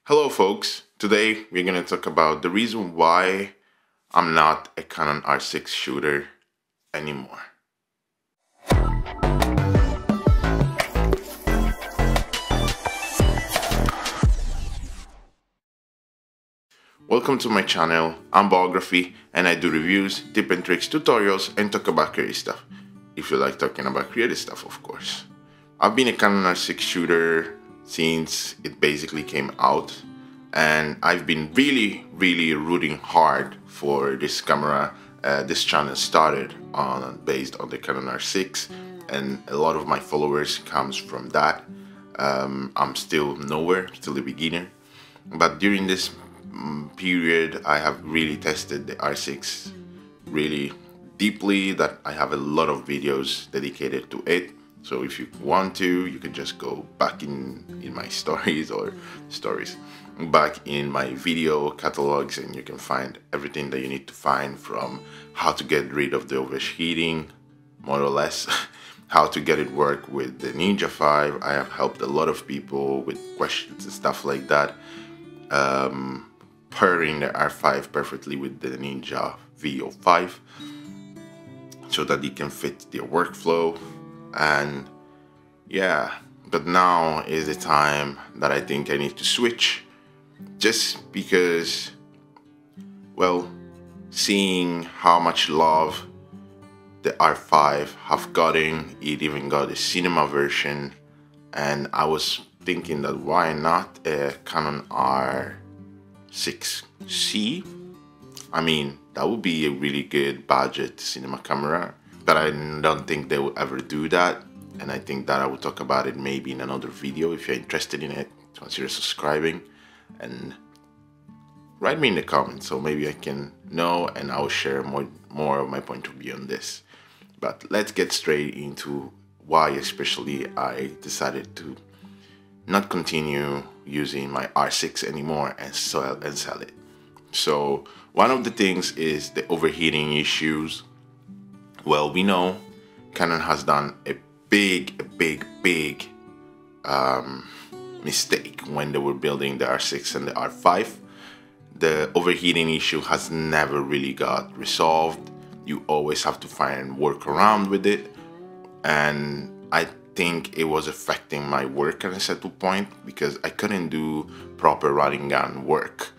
Hello folks, today we're going to talk about the reason why I'm not a Canon R6 shooter anymore. Welcome to my channel, I'm Biography, and I do reviews, tip and tricks, tutorials, and talk about creative stuff. If you like talking about creative stuff, of course. I've been a Canon R6 shooter since it basically came out, and I've been really rooting hard for this camera. This channel started based on the Canon R6, and a lot of my followers comes from that. I'm still nowhere, still a beginner, but during this period I have really tested the R6 really deeply, that I have a lot of videos dedicated to it. So if you want to, you can just go back in my stories back in my video catalogs, and you can find everything that you need to find, from how to get rid of the overheating, more or less, how to get it work with the Ninja 5. I have helped a lot of people with questions and stuff like that, pairing the R5 perfectly with the Ninja VO5 so that it can fit their workflow. And yeah, but now is the time that I think I need to switch, just because, well, seeing how much love the R5 have gotten, it even got a cinema version, and I was thinking that why not a Canon R6C? I mean, that would be a really good budget cinema camera, but I don't think they will ever do that, and I think that I will talk about it maybe in another video. If you're interested in it, consider subscribing and write me in the comments so maybe I can know, and I will share more of my point of view on this. But let's get straight into why especially I decided to not continue using my R6 anymore and sell it. So one of the things is the overheating issues. Well, we know Canon has done a big mistake when they were building the R6 and the R5. The overheating issue has never really got resolved. You always have to find a workaround with it, and I think it was affecting my work at a certain point because I couldn't do proper running gun work.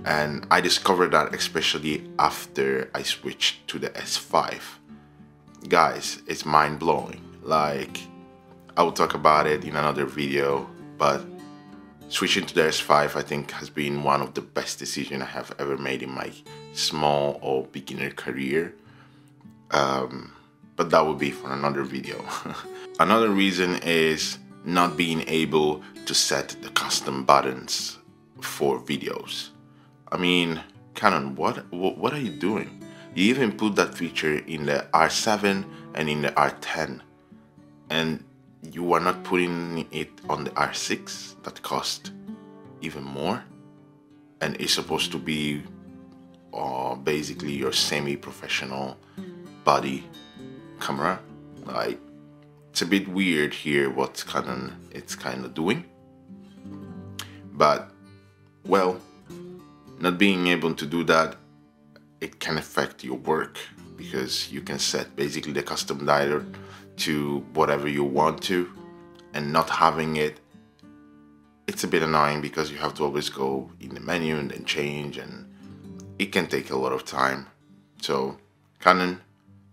And I discovered that especially after I switched to the S5. Guys, it's mind-blowing. Like, I will talk about it in another video, but switching to the S5 I think has been one of the best decisions I have ever made in my small or beginner career. But that will be for another video. Another reason is not being able to set the custom buttons for videos. I mean, Canon, what are you doing? You even put that feature in the R7 and in the R10, and you are not putting it on the R6 that cost even more, and it's supposed to be basically your semi-professional body camera. Like, it's a bit weird here what Canon it's kind of doing, but well, not being able to do that, it can affect your work, because you can set basically the custom dialer to whatever you want to, and not having it, it's a bit annoying because you have to always go in the menu and then change, and it can take a lot of time. So Canon,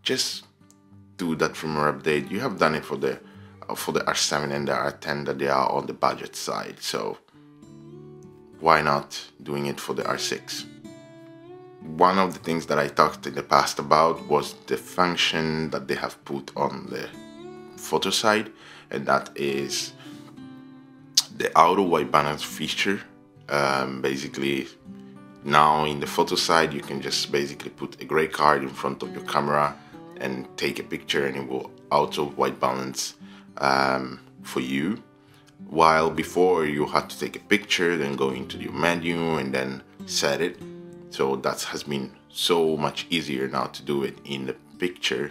just do that firmware update. You have done it for the R7 and the R10 that they are on the budget side, so why not doing it for the R6? One of the things that I talked in the past about was the function that they have put on the photo side, and that is the auto white balance feature. Basically, now in the photo side you can just basically put a gray card in front of your camera and take a picture, and it will auto white balance for you, while before you had to take a picture, then go into your menu and then set it. So that has been so much easier now to do it in the picture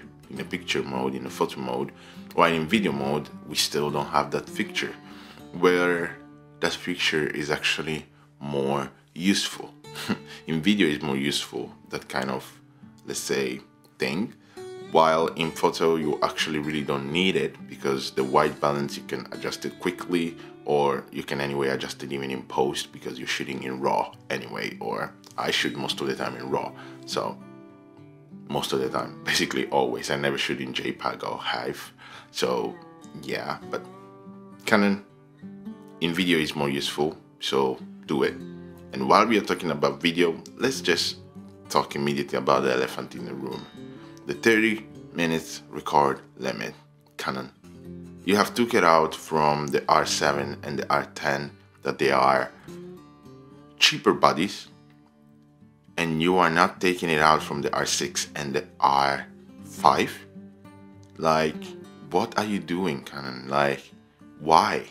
mode, in the photo mode, while in video mode we still don't have that feature, where that feature is actually more useful. In video is more useful, that kind of, let's say, thing, while in photo you actually really don't need it, because the white balance you can adjust it quickly, or you can anyway adjust it even in post because you're shooting in RAW anyway, or I shoot most of the time in RAW. So most of the time, basically always, I never shoot in JPEG or HEIF. So yeah, but Canon in video is more useful, so do it. And while we are talking about video, let's just talk immediately about the elephant in the room. The 30 minutes record limit. Canon, you have took it out from the R7 and the R10, that they are cheaper bodies, and you are not taking it out from the R6 and the R5. Like, what are you doing, Canon? Like, why?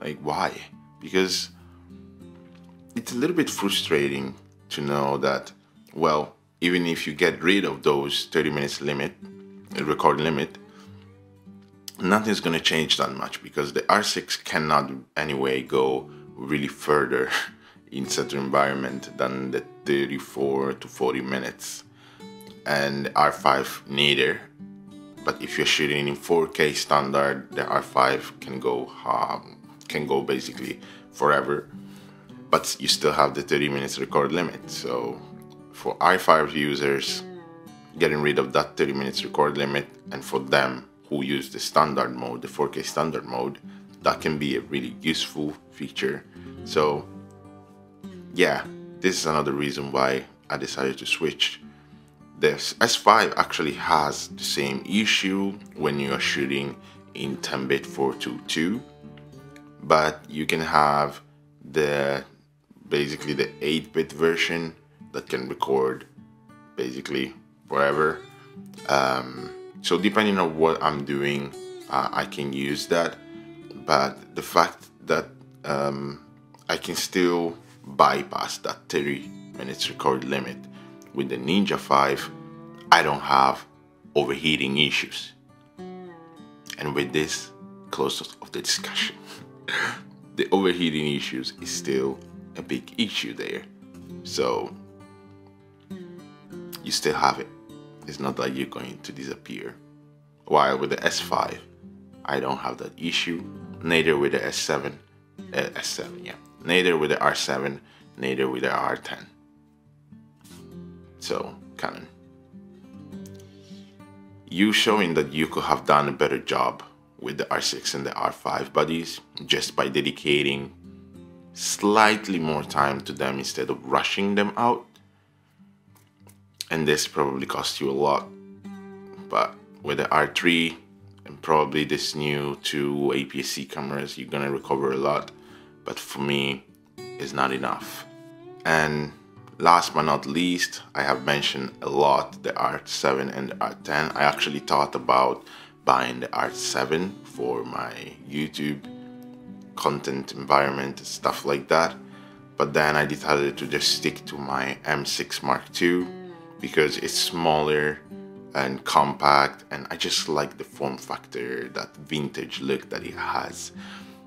Like, why? Because it's a little bit frustrating to know that, well, even if you get rid of those 30 minutes limit, record limit, nothing's going to change that much, because the R6 cannot anyway go really further in certain environment than the 34 to 40 minutes, and R5 neither. But if you're shooting in 4K standard, the R5 can go basically forever, but you still have the 30 minutes record limit. So for R5 users, getting rid of that 30 minutes record limit, and for them who use the standard mode, the 4K standard mode, that can be a really useful feature. So yeah, this is another reason why I decided to switch. The S5 actually has the same issue when you are shooting in 10-bit 422, but you can have basically the 8-bit version that can record basically forever. So depending on what I'm doing, I can use that. But the fact that I can still bypass that 30 minutes record limit with the Ninja 5, I don't have overheating issues. And with this, close of the discussion. The overheating issues is still a big issue there. So you still have it. It's not that you're going to disappear. While with the S5, I don't have that issue. Neither with the S7, neither with the R7, neither with the R10. So, Canon, you showing that you could have done a better job with the R6 and the R5 bodies just by dedicating slightly more time to them instead of rushing them out. And this probably cost you a lot. But with the R3 and probably this new 2 APS-C cameras, you're gonna recover a lot. But for me, it's not enough. And last but not least, I have mentioned a lot the R7 and the R10. I actually thought about buying the R7 for my YouTube content environment and stuff like that, but then I decided to just stick to my M6 Mark II because it's smaller and compact, and I just like the form factor, that vintage look that it has.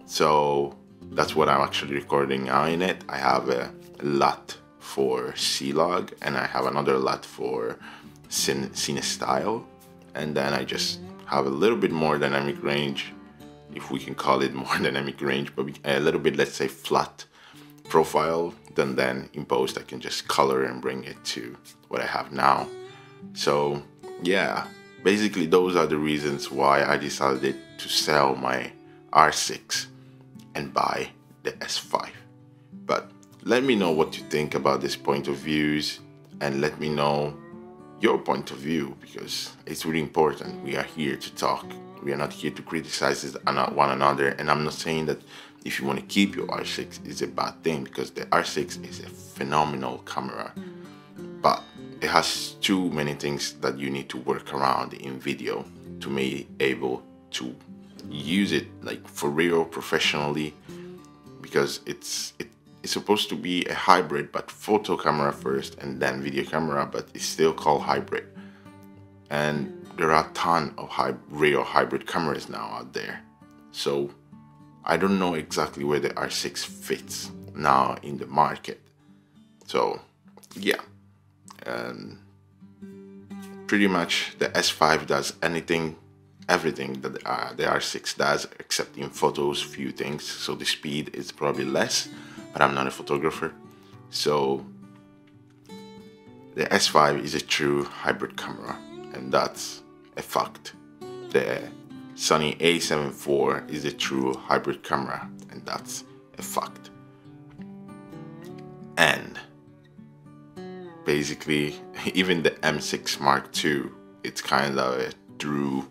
So that's what I'm actually recording now in it. I have a LUT for C-Log, and I have another LUT for Cine Style, and then I just have a little bit more dynamic range, if we can call it more dynamic range, but a little bit, let's say, flat profile. Then in post I can just color and bring it to what I have now. So yeah, basically those are the reasons why I decided to sell my R6 and buy the S5. But let me know what you think about this point of views, and let me know your point of view, because it's really important. We are here to talk. We are not here to criticize one another. And I'm not saying that if you want to keep your R6 is a bad thing, because the R6 is a phenomenal camera, but it has too many things that you need to work around in video to be able to use it like for real, professionally, because it's supposed to be a hybrid, but photo camera first and then video camera, but it's still called hybrid. And there are a ton of real hybrid cameras now out there. So I don't know exactly where the R6 fits now in the market. So yeah, pretty much the S5 does everything that the R6 does, except in photos, few things. So the speed is probably less, but I'm not a photographer. So the S5 is a true hybrid camera, and that's a fact. The Sony A7 IV is a true hybrid camera, and that's a fact. And basically, even the M6 Mark II, it's kind of a true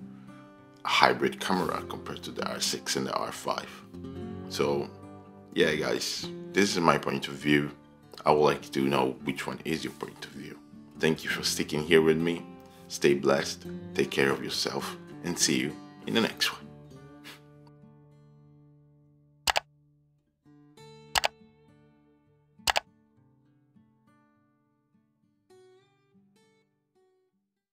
hybrid camera compared to the R6 and the R5. So yeah guys, this is my point of view. I would like to know which one is your point of view. Thank you for sticking here with me. Stay blessed, take care of yourself, and see you in the next one.